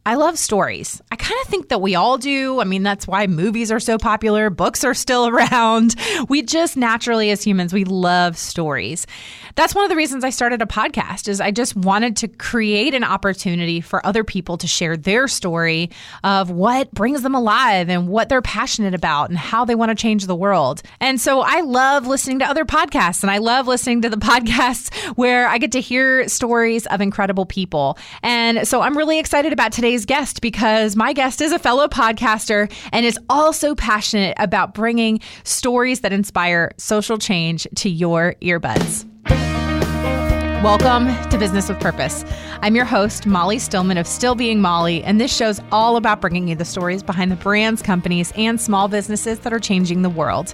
I love stories. I kind of think that we all do. I mean, that's why movies are so popular. Books are still around. We just naturally, as humans, we love stories. That's one of the reasons I started a podcast, is I just wanted to create an opportunity for other people to share their story of what brings them alive and what they're passionate about and how they want to change the world. And so I love listening to other podcasts, and I love listening to the podcasts where I get to hear stories of incredible people. And so I'm really excited about today's guest, because my guest is a fellow podcaster and is also passionate about bringing stories that inspire social change to your earbuds. Welcome to Business with Purpose. I'm your host, Molly Stillman of Still Being Molly, and this show's all about bringing you the stories behind the brands, companies, and small businesses that are changing the world.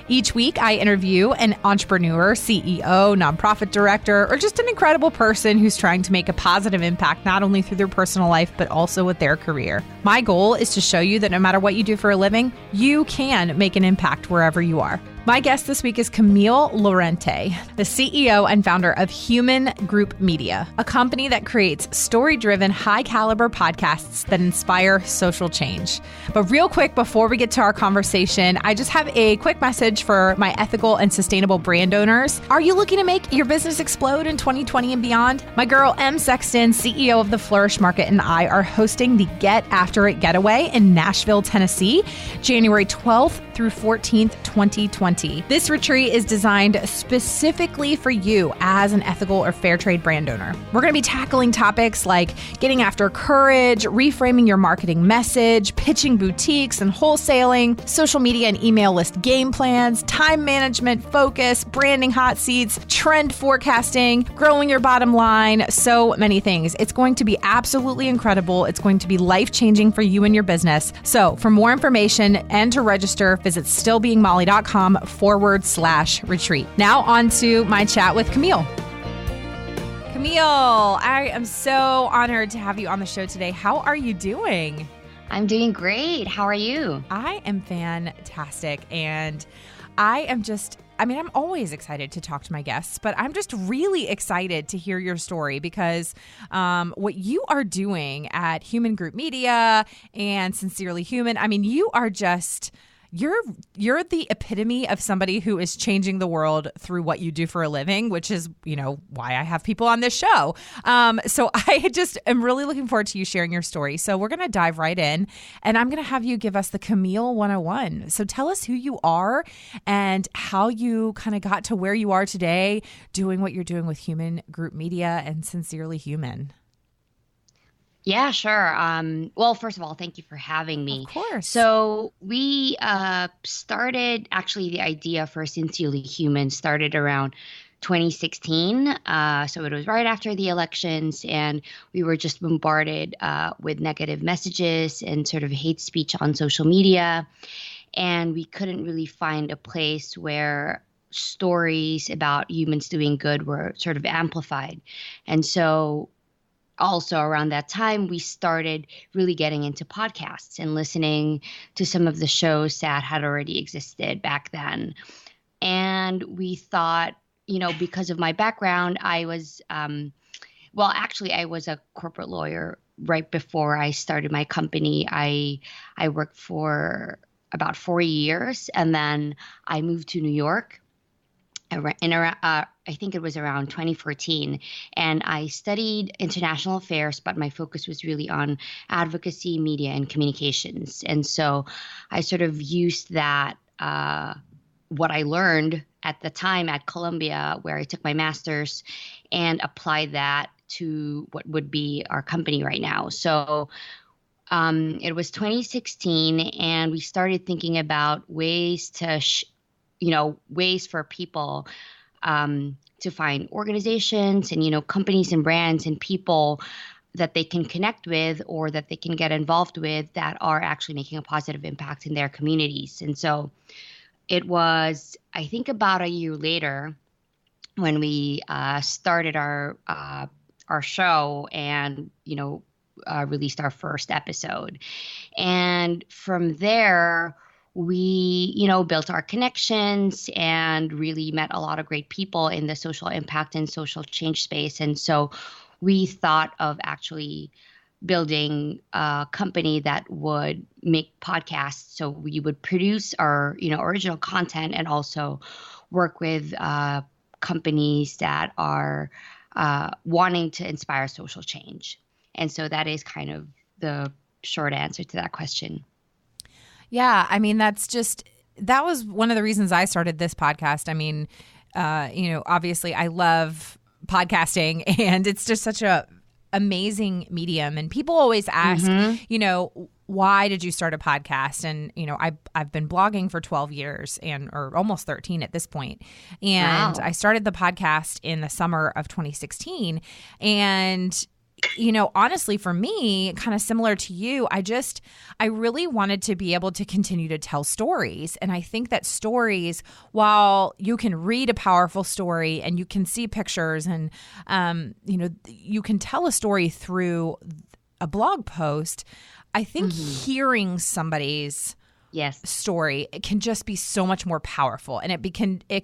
Each week, I interview an entrepreneur, CEO, nonprofit director, or just an incredible person who's trying to make a positive impact, not only through their personal life, but also with their career. My goal is to show you that no matter what you do for a living, you can make an impact wherever you are. My guest this week is Camille Laurente, the CEO and founder of Hueman Group Media, a company that creates story-driven, high-caliber podcasts that inspire social change. But real quick, before we get to our conversation, I just have a quick message for my ethical and sustainable brand owners. Are you looking to make your business explode in 2020 and beyond? My girl, M. Sexton, CEO of the Flourish Market, and I are hosting the Get After It Getaway in Nashville, Tennessee, January 12th through 14th, 2020. This retreat is designed specifically for you as an ethical or fair trade brand owner. We're going to be tackling topics like getting after courage, reframing your marketing message, pitching boutiques and wholesaling, social media and email list game plans, time management, focus, branding hot seats, trend forecasting, growing your bottom line, so many things. It's going to be absolutely incredible. It's going to be life-changing for you and your business. So for more information and to register, visit stillbeingmolly.com/retreat. Now on to my chat with Camille. Camille, I am so honored to have you on the show today. How are you doing? I'm doing great. How are you? I am fantastic. And I'm always excited to talk to my guests, but I'm just really excited to hear your story, because what you are doing at Hueman Group Media and Sincerely Human, I mean, you are just... You're the epitome of somebody who is changing the world through what you do for a living, which is, why I have people on this show. So I just am really looking forward to you sharing your story. So we're going to dive right in, and I'm going to have you give us the Camille 101. So tell us who you are and how you kind of got to where you are today, doing what you're doing with Hueman Group Media and Sincerely Human. Yeah, sure. Well, first of all, thank you for having me. Of course. So we started, actually, the idea for Sincerely Human started around 2016. So it was right after the elections, and we were just bombarded with negative messages and sort of hate speech on social media. And we couldn't really find a place where stories about humans doing good were sort of amplified. And so also around that time, we started really getting into podcasts and listening to some of the shows that had already existed back then. And we thought, because of my background, I was, I was a corporate lawyer right before I started my company. I worked for about 4 years, and then I moved to New York. I think it was around 2014, and I studied international affairs, but my focus was really on advocacy, media, and communications. And so I sort of used that, what I learned at the time at Columbia, where I took my master's, and applied that to what would be our company right now. So it was 2016, and we started thinking about ways to ways for people to find organizations and, companies and brands and people that they can connect with or that they can get involved with that are actually making a positive impact in their communities. And so it was, I think, about a year later when we started our show and, released our first episode. And from there, we, built our connections and really met a lot of great people in the social impact and social change space. And so we thought of actually building a company that would make podcasts. So we would produce our, original content and also work with companies that are wanting to inspire social change. And so that is kind of the short answer to that question. Yeah, I mean, that was one of the reasons I started this podcast. I mean, obviously I love podcasting, and it's just such a amazing medium. And people always ask, why did you start a podcast? And, I've been blogging for 12 years or almost 13 at this point. And Wow. I started the podcast in the summer of 2016. And honestly, for me, kind of similar to you, I really wanted to be able to continue to tell stories. And I think that stories, while you can read a powerful story and you can see pictures and, you can tell a story through a blog post, I think hearing somebody's story, it can just be so much more powerful, and it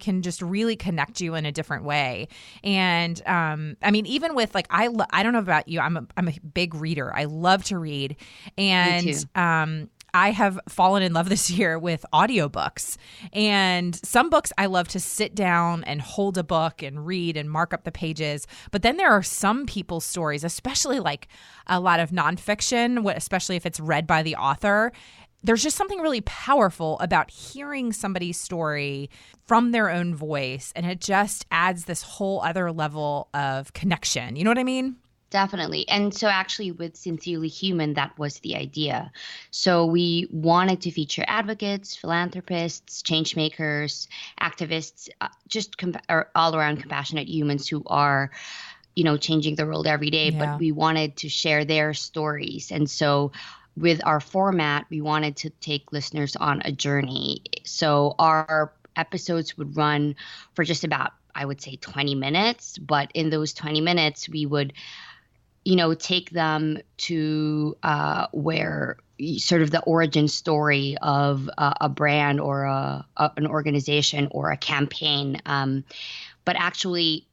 can just really connect you in a different way. And I mean, even with I don't know about you, I'm a big reader. I love to read, and Me too. I have fallen in love this year with audiobooks. And some books I love to sit down and hold a book and read and mark up the pages. But then there are some people's stories, especially like a lot of nonfiction, especially if it's read by the author. There's just something really powerful about hearing somebody's story from their own voice, and it just adds this whole other level of connection. You know what I mean? Definitely. And so actually with Sincerely Human, that was the idea. So we wanted to feature advocates, philanthropists, change makers, activists, or all around compassionate humans who are changing the world every day. Yeah. But we wanted to share their stories. And so with our format, we wanted to take listeners on a journey. So our episodes would run for just about, I would say, 20 minutes. But in those 20 minutes, we would, take them to where sort of the origin story of a brand or an organization or a campaign. But actually,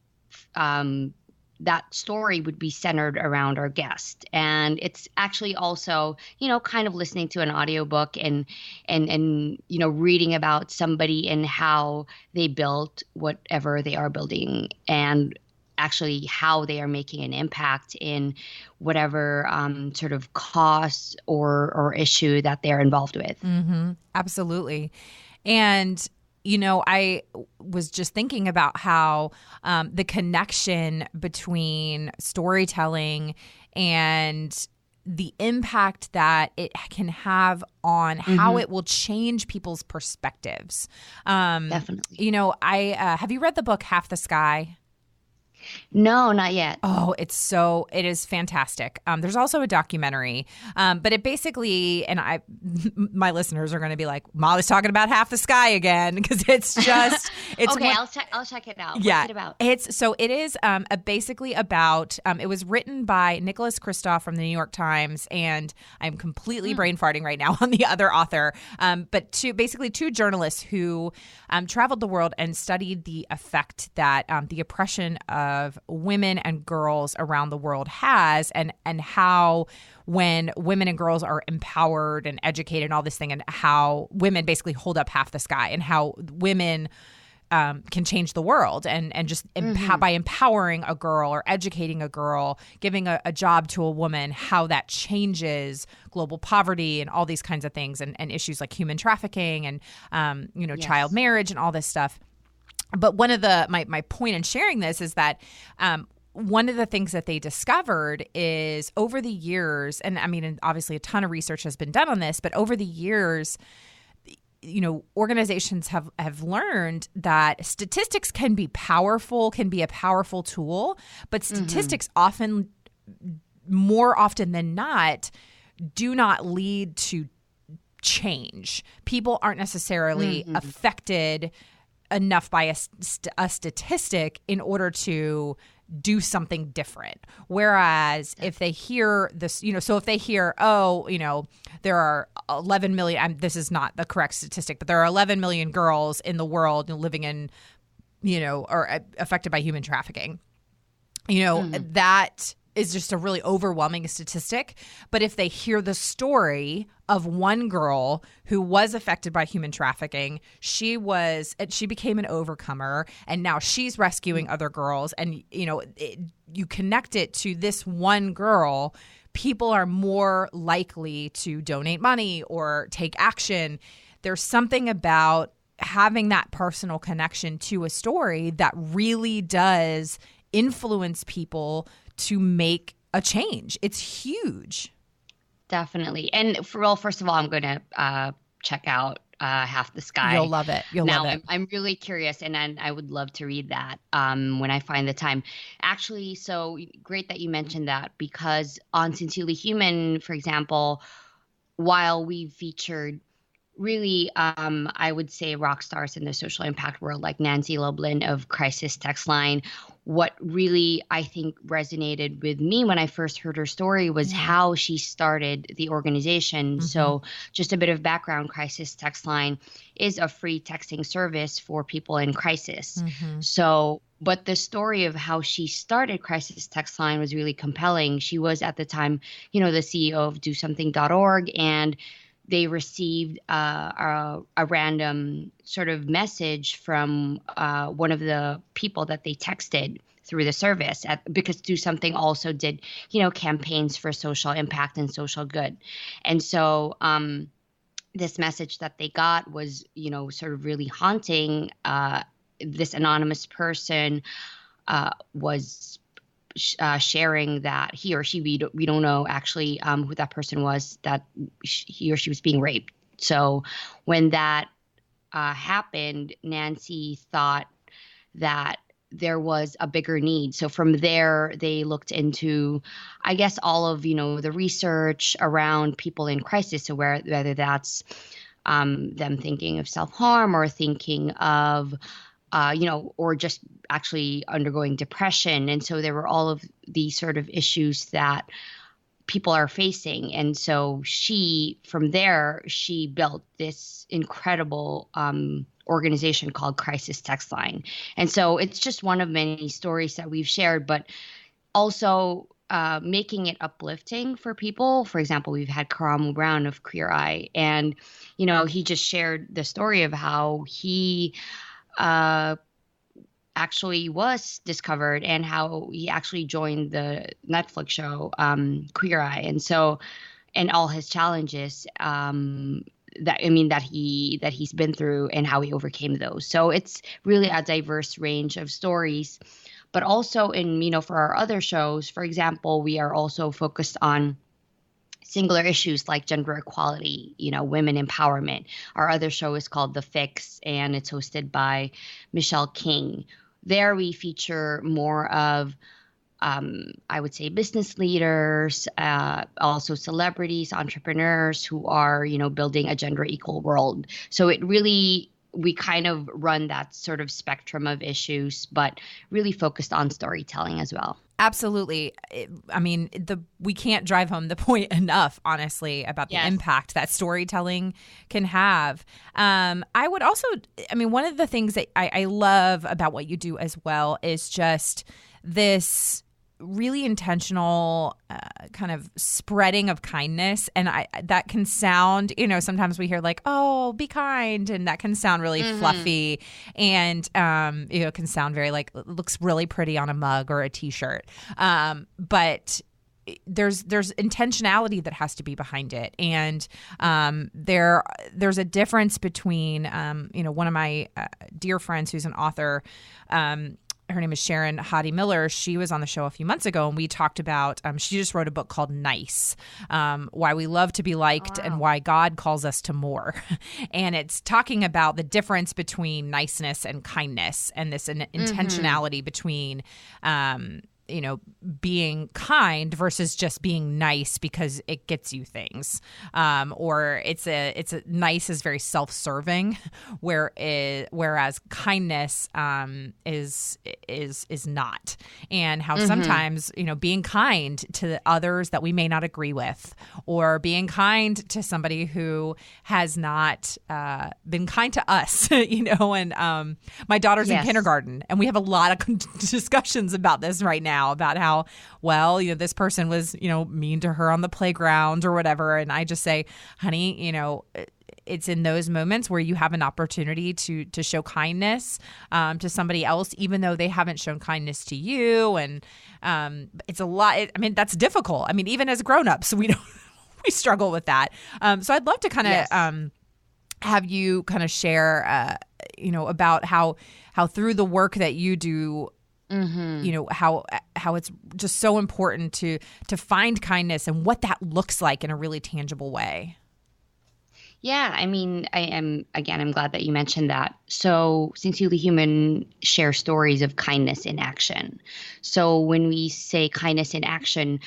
that story would be centered around our guest. And it's actually also, kind of listening to an audiobook and reading about somebody and how they built whatever they are building, and actually how they are making an impact in whatever sort of cause or issue that they're involved with. Mm-hmm. Absolutely. And I was just thinking about how the connection between storytelling and the impact that it can have on how it will change people's perspectives. Definitely. Have you read the book Half the Sky? No, not yet. Oh, it is fantastic. There's also a documentary, but it basically, and my listeners are going to be like, Molly's talking about Half the Sky again, because it's okay. I'll check it out. Yeah, what's it about? It is basically about. It was written by Nicholas Kristof from the New York Times, and I'm completely brain farting right now on the other author. But two journalists who traveled the world and studied the effect that the oppression of women and girls around the world has, and how when women and girls are empowered and educated and all this thing, and how women basically hold up half the sky, and how women can change the world, and just by empowering a girl or educating a girl, giving a job to a woman, how that changes global poverty and all these kinds of things, and issues like human trafficking and child marriage and all this stuff. But one of my point in sharing this is that one of the things that they discovered is over the years, and I mean, and obviously a ton of research has been done on this, but over the years, organizations have learned that statistics can be a powerful tool, but statistics more often than not, do not lead to change. People aren't necessarily affected enough by a statistic in order to do something different. Whereas if they hear this, so if they hear, there are 11 million, this is not the correct statistic, but there are 11 million girls in the world living in, or affected by human trafficking. That is just a really overwhelming statistic. But if they hear the story of one girl who was affected by human trafficking, she became an overcomer, and now she's rescuing other girls, and you connect it to this one girl, people are more likely to donate money or take action. There's something about having that personal connection to a story that really does influence people to make a change. It's huge. Definitely. And first of all, I'm going to check out Half the Sky. You'll love it. I'm really curious, and I would love to read that when I find the time. Actually, so great that you mentioned that, because on Sincerely Human, for example, while we've featured really, I would say, rock stars in the social impact world like Nancy Lublin of Crisis Text Line, what really, I think, resonated with me when I first heard her story was how she started the organization. Mm-hmm. So just a bit of background, Crisis Text Line is a free texting service for people in crisis. Mm-hmm. So, but the story of how she started Crisis Text Line was really compelling. She was at the time, the CEO of DoSomething.org, and they received a random sort of message from one of the people that they texted through the service, because Do Something also did, campaigns for social impact and social good. And so this message that they got was, sort of really haunting. This anonymous person was sharing that he or she, we don't know actually who that person was, that he or she was being raped. So when that happened, Nancy thought that there was a bigger need. So from there, they looked into, I guess, all of, the research around people in crisis. So whether that's them thinking of self-harm or thinking of or just actually undergoing depression. And so there were all of these sort of issues that people are facing. And so from there, she built this incredible organization called Crisis Text Line. And so it's just one of many stories that we've shared, but also making it uplifting for people. For example, we've had Karamu Brown of Queer Eye, and, he just shared the story of how he actually was discovered and how he actually joined the Netflix show Queer Eye, and all his challenges that he's been through and how he overcame those. So it's really a diverse range of stories. But also for our other shows, for example, we are also focused on singular issues like gender equality, women empowerment. Our other show is called The Fix, and it's hosted by Michelle King. There we feature more of, I would say, business leaders, also celebrities, entrepreneurs who are, building a gender equal world. So we kind of run that sort of spectrum of issues, but really focused on storytelling as well. Absolutely. We can't drive home the point enough, honestly, about the impact that storytelling can have. I would also, one of the things that I love about what you do as well is just this really intentional kind of spreading of kindness. And that can sound, sometimes we hear like, oh, be kind. And that can sound really fluffy and, it can sound very like, it looks really pretty on a mug or a t-shirt. But there's intentionality that has to be behind it. And there's a difference between, one of my dear friends who's an author, her name is Sharon Hadi Miller. She was on the show a few months ago, and we talked about, she just wrote a book called Nice, Why We Love to Be Liked and Why God Calls Us to More. And it's talking about the difference between niceness and kindness, and this intentionality between being kind versus just being nice because it gets you things. Or it's a nice is very self-serving, whereas kindness is not. And how sometimes, being kind to others that we may not agree with, or being kind to somebody who has not been kind to us, and my daughter's in kindergarten, and we have a lot of discussions about this right now. now about how, well, this person was, mean to her on the playground or whatever. And I just say, honey, it's in those moments where you have an opportunity to show kindness to somebody else, even though they haven't shown kindness to you. And it's a lot. That's difficult. Even as grown-ups, we struggle with that. So I'd love to kind of have you kind of share, about how through the work that you do, how it's just so important to find kindness and what that looks like in a really tangible way. Yeah, I'm glad that you mentioned that. So Sincerely Human share stories of kindness in action. So when we say kindness in action,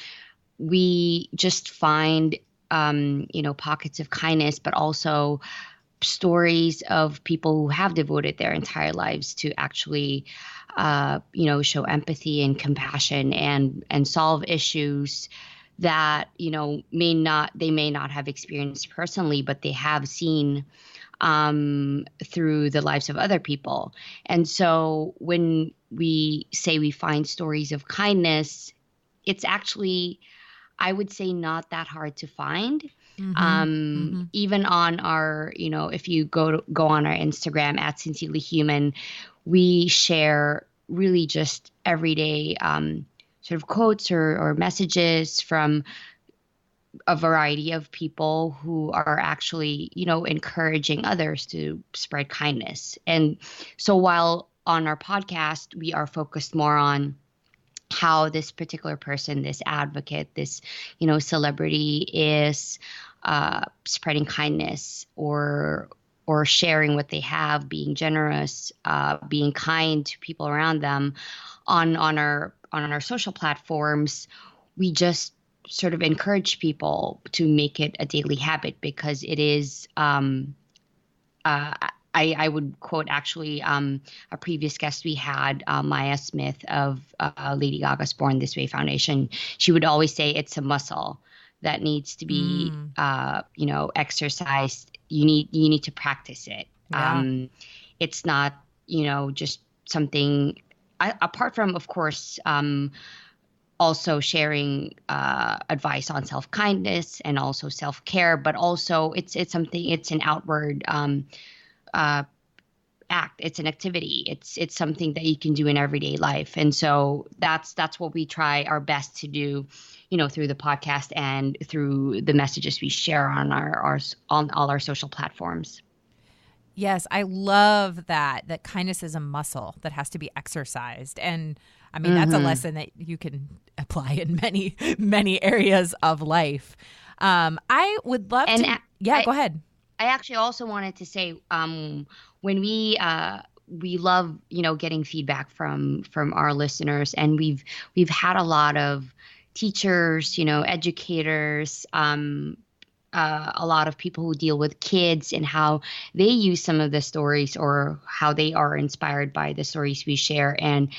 we just find, pockets of kindness, but also stories of people who have devoted their entire lives to actually, show empathy and compassion and solve issues that, they may not have experienced personally, but they have seen through the lives of other people. And so when we say we find stories of kindness, it's actually, I would say, not that hard to find. Even on our, if you go on our Instagram at Sincerely Human, we share really just everyday sort of quotes or messages from a variety of people who are actually, encouraging others to spread kindness. And so while on our podcast, we are focused more on how this particular person, this advocate, this, celebrity is spreading kindness or sharing what they have, being generous, being kind to people around them on our social platforms, we just sort of encourage people to make it a daily habit because it is, I would quote actually a previous guest we had, Maya Smith of Lady Gaga's Born This Way Foundation. She would always say it's a muscle that needs to be, exercised. You need to practice it. Yeah. It's not, just something apart from, of course, also sharing advice on self-kindness and also self-care, but also it's something, it's an outward act. It's an activity. It's something that you can do in everyday life. And so that's what we try our best to do, through the podcast and through the messages we share on on all our social platforms. Yes, I love that kindness is a muscle that has to be exercised. And that's a lesson that you can apply in many, many areas of life. I would love to. Go ahead. I actually also wanted to say, when we love, getting feedback from our listeners, and we've had a lot of teachers, educators, a lot of people who deal with kids and how they use some of the stories or how they are inspired by the stories we share and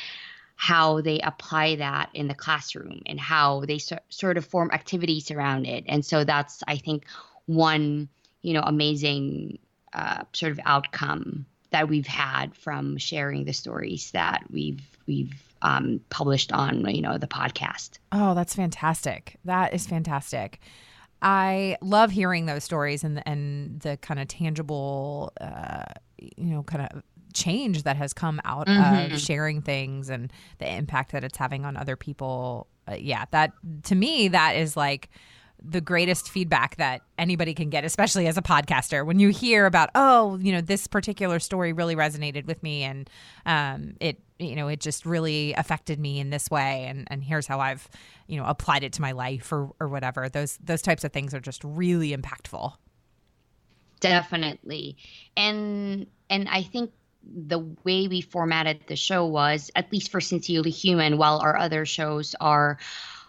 how they apply that in the classroom and how they sort of form activities around it. And so that's, I think, one, amazing sort of outcome that we've had from sharing the stories that we've published on, the podcast. Oh, that's fantastic. That is fantastic. I love hearing those stories and the kind of tangible, kind of change that has come out of sharing things and the impact that it's having on other people. That to me, that is like the greatest feedback that anybody can get, especially as a podcaster. When you hear about, this particular story really resonated with me and it just really affected me in this way. And here's how I've, applied it to my life or whatever. Those types of things are just really impactful. Definitely. And I think the way we formatted the show was, at least for Sincerely Human, while our other shows are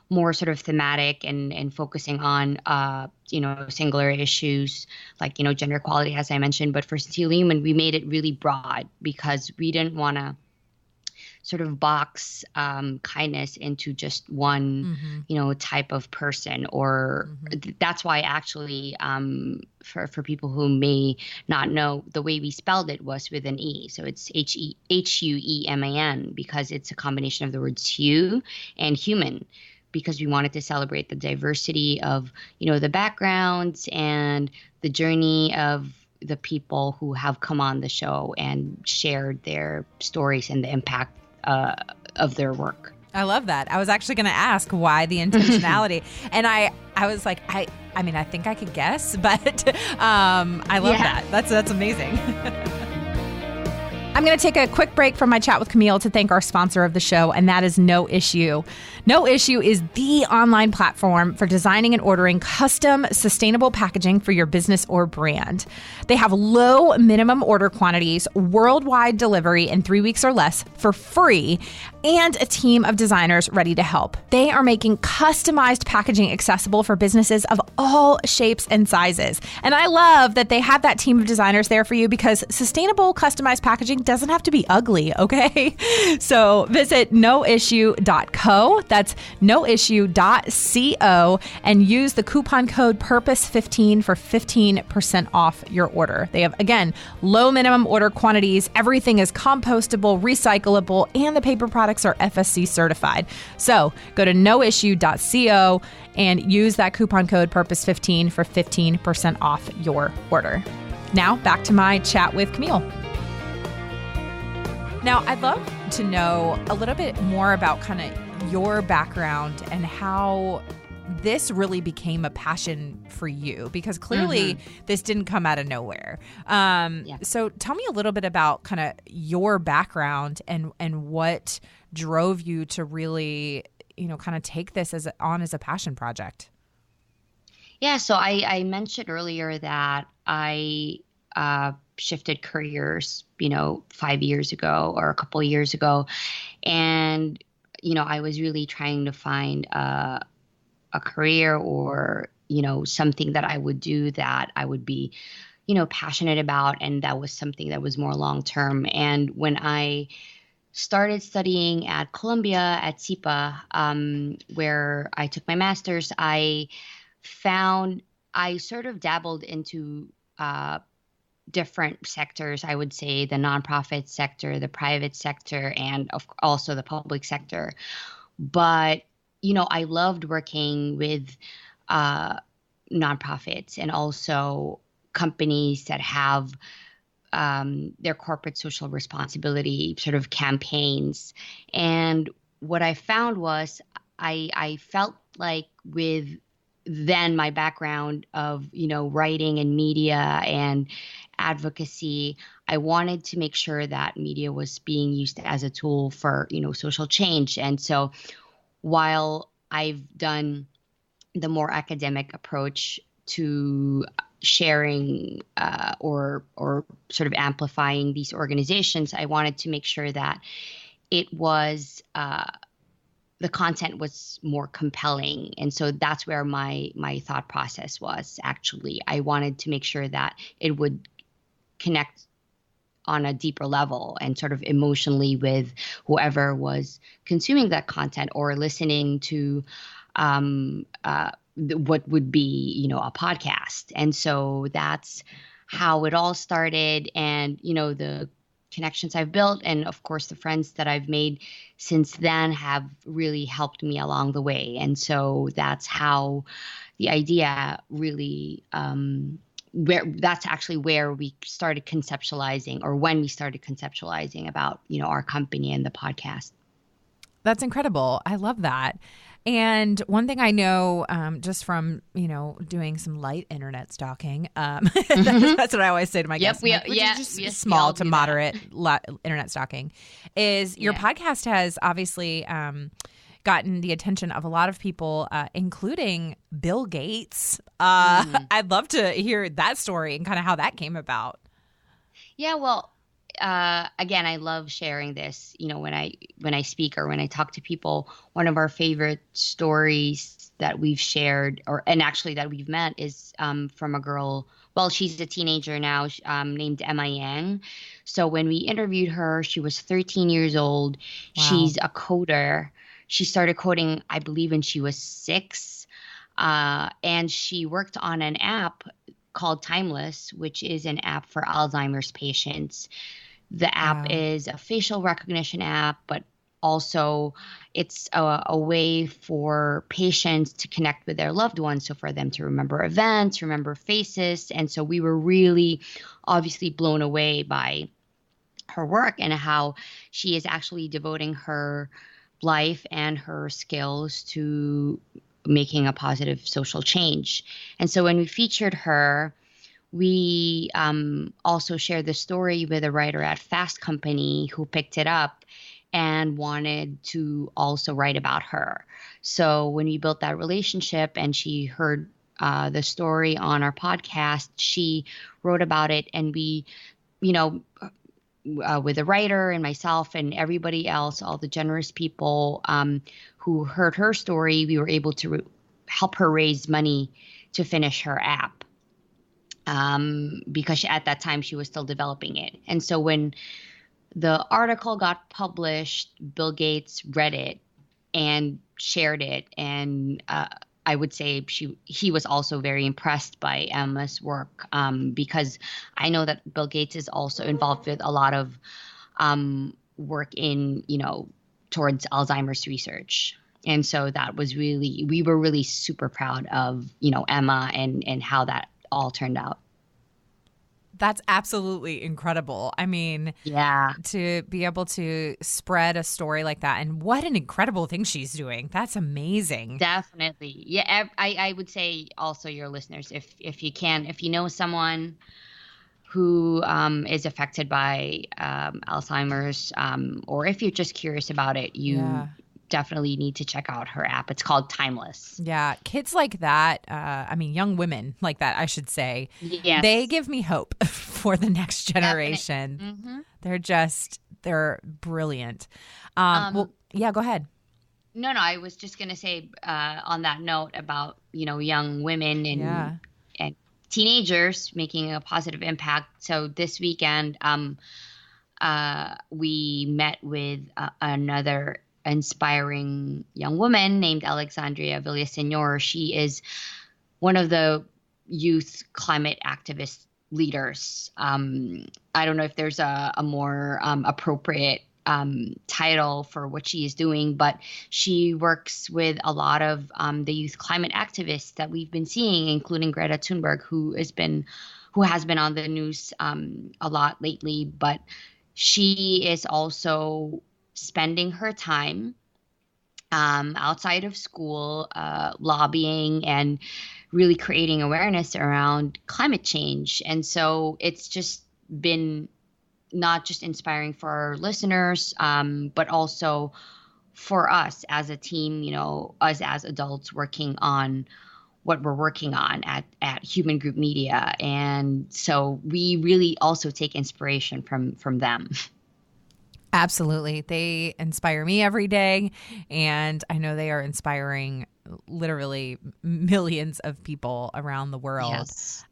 more sort of thematic and focusing on, singular issues like, gender equality, as I mentioned. But for Sincerely Human, we made it really broad because we didn't want to sort of box kindness into just one, type of person. Or that's why actually, for people who may not know, the way we spelled it was with an E. So it's Hueman, because it's a combination of the words hue and human, because we wanted to celebrate the diversity of, the backgrounds and the journey of the people who have come on the show and shared their stories and the impact of their work. I love that. I was actually going to ask why the intentionality. And I was like, I mean, I think I could guess, but I love that. That's amazing. I'm going to take a quick break from my chat with Camille to thank our sponsor of the show, and that is No Issue. No Issue is the online platform for designing and ordering custom, sustainable packaging for your business or brand. They have low minimum order quantities, worldwide delivery in 3 weeks or less for free, and a team of designers ready to help. They are making customized packaging accessible for businesses of all shapes and sizes. And I love that they have that team of designers there for you, because sustainable customized packaging doesn't have to be ugly, okay? So visit noissue.co. That's noissue.co, and use the coupon code PURPOSE15 for 15% off your order. They have, again, low minimum order quantities. Everything is compostable, recyclable, and the paper products are FSC certified. So go to noissue.co and use that coupon code PURPOSE15 for 15% off your order. Now back to my chat with Camille. Now, I'd love to know a little bit more about kind of your background and how this really became a passion for you, because clearly this didn't come out of nowhere. So tell me a little bit about kind of your background and what drove you to really, kind of take this on as a passion project. Yeah, so I mentioned earlier that I shifted careers, 5 years ago or a couple of years ago. And, I was really trying to find a career or, something that I would do that I would be, passionate about. And that was something that was more long-term. And when I started studying at Columbia at SIPA, where I took my master's, I found I sort of dabbled into different sectors. I would say the nonprofit sector, the private sector, and also the public sector. But, I loved working with nonprofits and also companies that have their corporate social responsibility sort of campaigns. And what I found was I felt like with then my background of, writing and media and advocacy, I wanted to make sure that media was being used as a tool for, social change. And so while I've done the more academic approach to sharing or sort of amplifying these organizations, I wanted to make sure that it was the content was more compelling. And so that's where my thought process was. Actually, I wanted to make sure that it would connect on a deeper level and sort of emotionally with whoever was consuming that content or listening to what would be, a podcast. And so that's how it all started. And, the connections I've built and, of course, the friends that I've made since then have really helped me along the way. And so that's how the idea really that's actually where we started conceptualizing, or when we started conceptualizing about, our company and the podcast. That's incredible. I love that. And one thing I know just from, doing some light internet stalking, that's what I always say to my guests, small to moderate internet stalking, is your podcast has obviously gotten the attention of a lot of people, including Bill Gates. I'd love to hear that story and kind of how that came about. Yeah, well, again, I love sharing this. When I speak or when I talk to people, one of our favorite stories that we've shared, and actually that we've met, is from a girl. Well, she's a teenager now, named Emma Yang. So when we interviewed her, she was 13 years old. Wow. She's a coder. She started coding, I believe, when she was 6. And she worked on an app called Timeless, which is an app for Alzheimer's patients. The app is a facial recognition app, but also it's a way for patients to connect with their loved ones. So for them to remember events, remember faces. And so we were really obviously blown away by her work and how she is actually devoting her life and her skills to making a positive social change. And so when we featured her, we also shared the story with a writer at Fast Company who picked it up and wanted to also write about her. So when we built that relationship and she heard the story on our podcast, she wrote about it, and we, with the writer and myself and everybody else, all the generous people who heard her story, we were able to help her raise money to finish her app. Because at that time she was still developing it. And so when the article got published, Bill Gates read it and shared it. And I would say he was also very impressed by Emma's work, because I know that Bill Gates is also involved with a lot of work in, towards Alzheimer's research. And so we were really super proud of, Emma and how that all turned out. That's absolutely incredible. I mean, to be able to spread a story like that, and what an incredible thing she's doing. That's amazing. Definitely. Yeah. I would say also, your listeners, if you know someone who is affected by Alzheimer's, or if you're just curious about it, you definitely need to check out her app. It's called Timeless. Yeah. Kids like that, young women like that, I should say, they give me hope for the next generation. Mm-hmm. They're brilliant. Go ahead. No, I was just going to say on that note about, young women and teenagers making a positive impact. So this weekend, we met with another inspiring young woman named Alexandria Villaseñor. She is one of the youth climate activist leaders. I don't know if there's a more appropriate title for what she is doing, but she works with a lot of the youth climate activists that we've been seeing, including Greta Thunberg, who has been on the news a lot lately. But she is also spending her time outside of school, lobbying and really creating awareness around climate change. And so it's just been not just inspiring for our listeners, but also for us as a team, us as adults working on what we're working on at Human Group Media. And so we really also take inspiration from them. Absolutely. They inspire me every day, and I know they are inspiring literally millions of people around the world. Yes.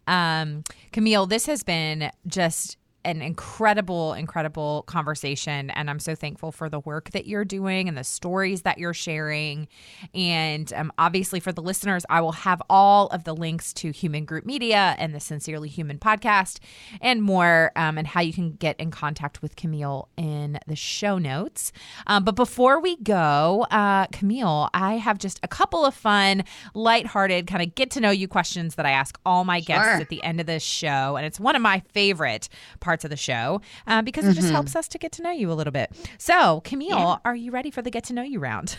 Camille, this has been just an incredible conversation, and I'm so thankful for the work that you're doing and the stories that you're sharing. And obviously for the listeners, I will have all of the links to Human Group Media and the Sincerely Human podcast and more, and how you can get in contact with Camille in the show notes. But before we go, Camille, I have just a couple of fun, lighthearted, kind of get to know you questions that I ask all my guests at the end of this show. And it's one of my favorite parts of the show because it just helps us to get to know you a little bit. So, Camille, are you ready for the get to know you round?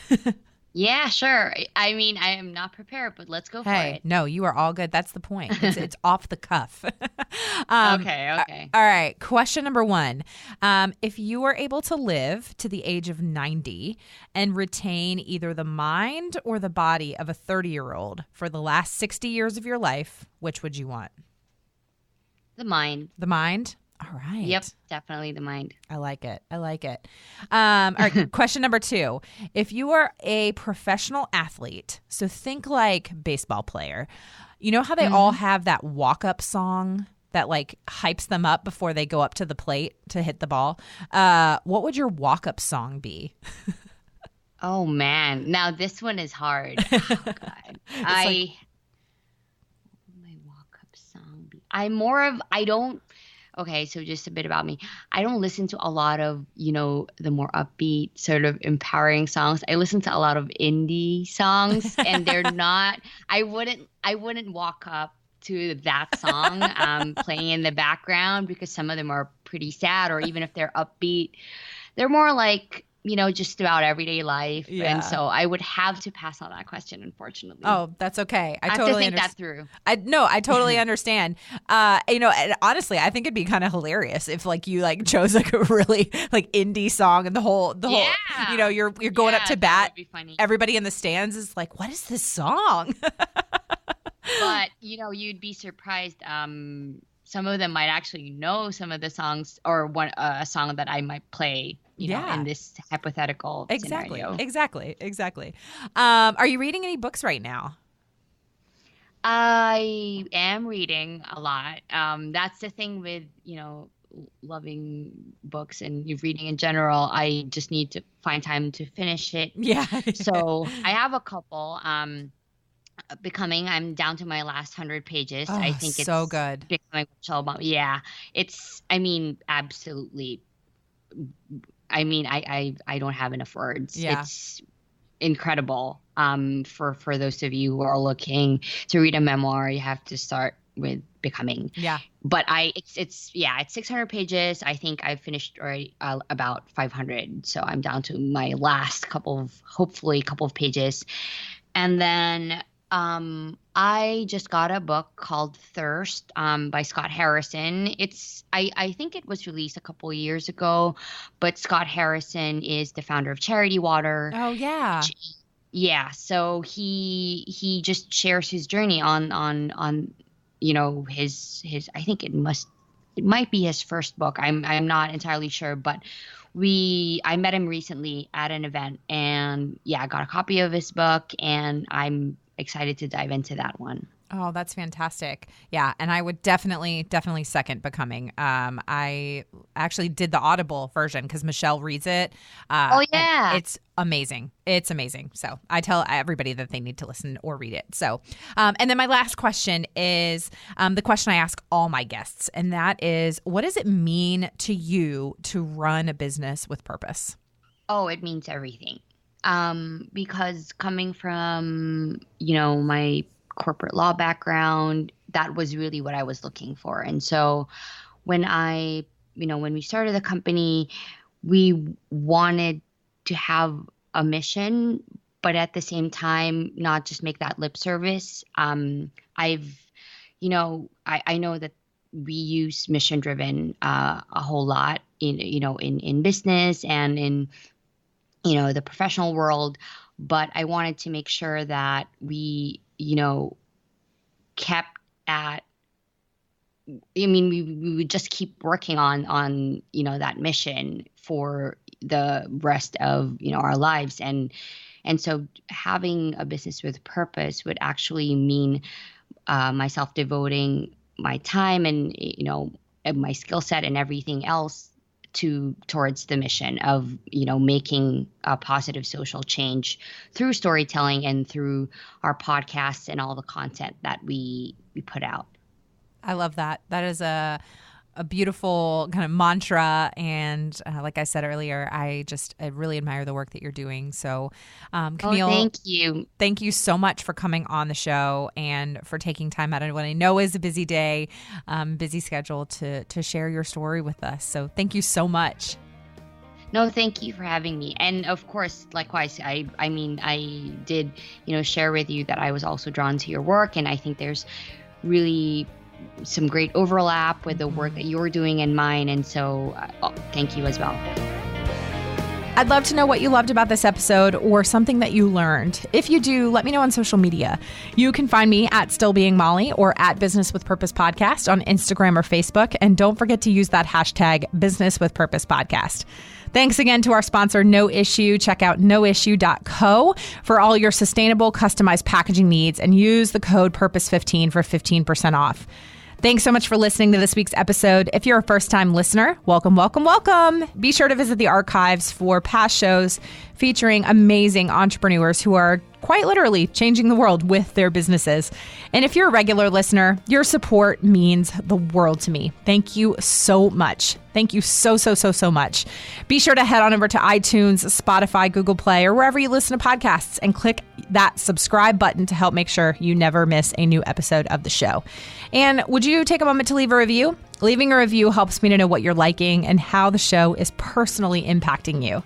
Yeah, sure. I mean, I am not prepared, but let's go for it. No, you are all good. That's the point. It's off the cuff. Okay. All right. Question number 1. If you were able to live to the age of 90 and retain either the mind or the body of a 30-year-old for the last 60 years of your life, which would you want? The mind. The mind? All right. Yep, definitely the mind. I like it. All right, question number 2. If you are a professional athlete, so think like baseball player, you know how they all have that walk-up song that like hypes them up before they go up to the plate to hit the ball? What would your walk-up song be? Oh, man. Now, this one is hard. Oh, God. My walk-up song be? Okay, so just a bit about me. I don't listen to a lot of, the more upbeat, sort of empowering songs. I listen to a lot of indie songs, and they're not, I wouldn't walk up to that song playing in the background, because some of them are pretty sad, or even if they're upbeat, they're more like, just about everyday life. Yeah. And so I would have to pass on that question, unfortunately. Oh, that's okay. I totally have to think that through. I totally understand. And honestly, I think it'd be kind of hilarious if like you like chose like a really like indie song, and the whole you're going up to bat. That would be funny. Everybody in the stands is like, what is this song? But you'd be surprised. Some of them might actually know some of the songs, or a song that I might play. In this hypothetical scenario. Exactly. Are you reading any books right now? I am reading a lot. That's the thing with, loving books and reading in general. I just need to find time to finish it. Yeah. So I have a couple. Becoming, I'm down to my last 100 pages. Oh, I think it's so good. Becoming, it's, absolutely. I don't have enough words. Yeah. It's incredible. For those of you who are looking to read a memoir, you have to start with Becoming. Yeah. But it's 600 pages. I think I've finished already about 500. So I'm down to my last couple of pages. And then I just got a book called Thirst by Scott Harrison. I think it was released a couple of years ago, but Scott Harrison is the founder of Charity Water. Oh yeah. Yeah. So he just shares his journey on his I think it might be his first book. I'm not entirely sure, but I met him recently at an event, and I got a copy of his book, and I'm excited to dive into that one. Oh, that's fantastic. Yeah. And I would definitely second Becoming. I actually did the Audible version because Michelle reads it. Oh, yeah. It's amazing. It's amazing. So I tell everybody that they need to listen or read it. So, and then my last question is the question I ask all my guests, and that is, what does it mean to you to run a business with purpose? Oh, it means everything. Because coming from, my corporate law background, that was really what I was looking for. And so when we started the company, we wanted to have a mission, but at the same time, not just make that lip service. I know that we use mission driven a whole lot in business and in the professional world, but I wanted to make sure that we, kept at, we would just keep working on, that mission for the rest of, our lives. And so having a business with purpose would actually mean myself devoting my time and, and my skill set and everything else towards the mission of, making a positive social change through storytelling and through our podcasts and all the content that we put out. I love that. That is a beautiful kind of mantra. And like I said earlier, I really admire the work that you're doing. So, Camille, thank you. Thank you so much for coming on the show and for taking time out of what I know is a busy day, busy schedule to share your story with us. So thank you so much. No, thank you for having me. And of course, likewise, I did, share with you that I was also drawn to your work. And I think there's really some great overlap with the work that you're doing and mine. And so thank you as well. I'd love to know what you loved about this episode or something that you learned. If you do, let me know on social media. You can find me at Still Being Molly or at Business with Purpose Podcast on Instagram or Facebook. And don't forget to use that hashtag Business with Purpose Podcast. Thanks again to our sponsor, No Issue. Check out noissue.co for all your sustainable, customized packaging needs and use the code PURPOSE15 for 15% off. Thanks so much for listening to this week's episode. If you're a first-time listener, welcome, welcome, welcome. Be sure to visit the archives for past shows featuring amazing entrepreneurs who are quite literally changing the world with their businesses. And if you're a regular listener, your support means the world to me. Thank you so much. Thank you so much. Be sure to head on over to iTunes, Spotify, Google Play, or wherever you listen to podcasts and click that subscribe button to help make sure you never miss a new episode of the show. And would you take a moment to leave a review? Leaving a review helps me to know what you're liking and how the show is personally impacting you.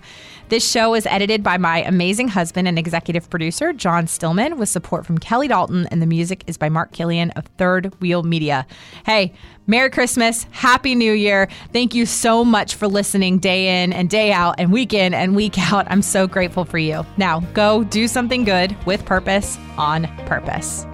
This show is edited by my amazing husband and executive producer, John Stillman, with support from Kelly Dalton, and the music is by Mark Killian of Third Wheel Media. Hey, Merry Christmas, Happy New Year. Thank you so much for listening day in and day out and week in and week out. I'm so grateful for you. Now, go do something good with purpose on purpose.